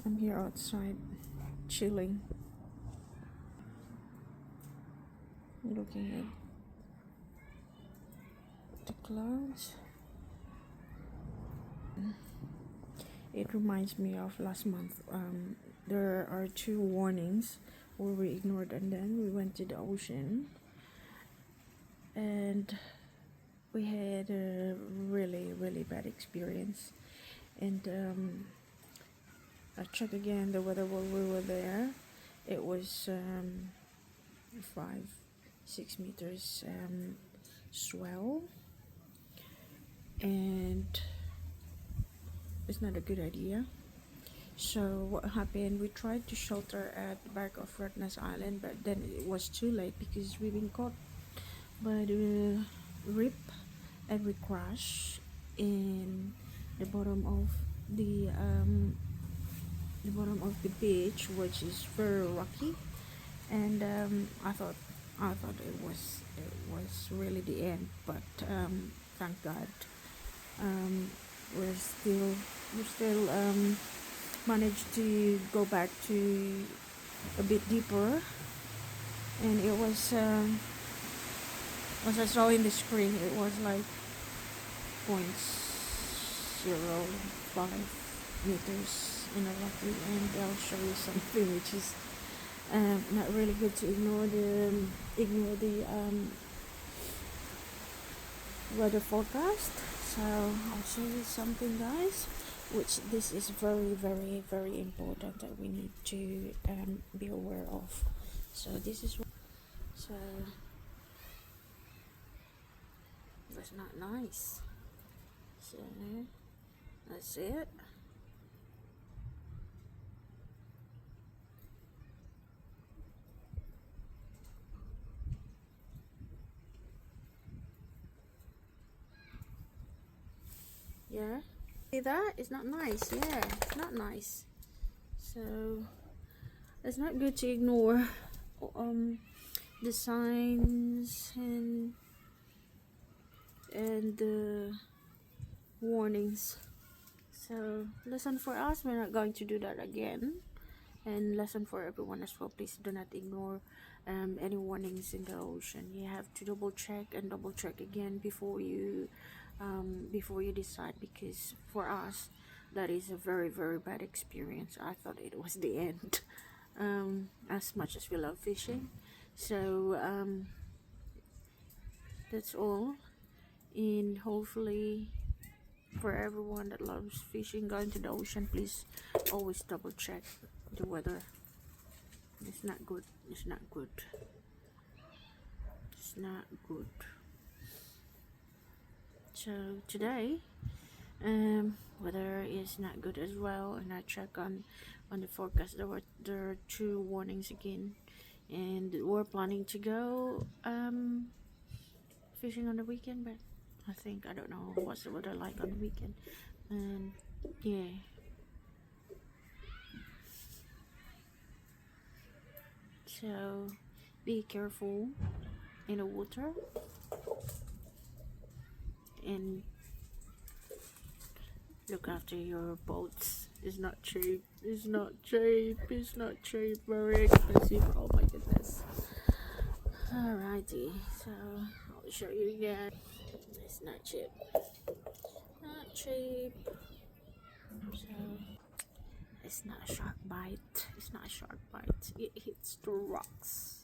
I'm here outside chilling, looking at the clouds. It reminds me of last month. There are 2 warnings where we ignored, and then we went to the ocean, and we had a really bad experience. And I checked again the weather while we were there. It was 5-6 meters swell, and it's not a good idea. So what happened, we tried to shelter at the back of Ratnas Island, but then it was too late because we've been caught by the rip, and we crashed in the bottom of the beach, which is very rocky. And I thought it was really the end, but thank God, we're still managed to go back to a bit deeper. And it was as I saw in the screen, it was like 0.05 meters in a rocky. And I'll show you something which is not really good to ignore the weather forecast. So I'll show you something, guys, which this is very important that we need to be aware of. So this is that's not nice. So that's it. Yeah, see that? It's not nice. Yeah, it's not nice. So it's not good to ignore the signs and the warnings. So lesson for us, we're not going to do that again. And lesson for everyone as well, please do not ignore any warnings in the ocean. You have to double check again before you decide, because for us that is a very bad experience. I thought it was the end. As much as we love fishing. So that's all. And hopefully for everyone that loves fishing, going to the ocean, please always double check the weather. It's not good. So today weather is not good as well, and I check on the forecast. There are 2 warnings again, and we're planning to go fishing on the weekend, but I don't know what's the weather like on the weekend. And yeah, so be careful in the water, and look after your boats. It's not cheap. Very expensive. Oh my goodness. Alrighty, so I'll show you again. It's not cheap. So it's not a shark bite. It hits the rocks.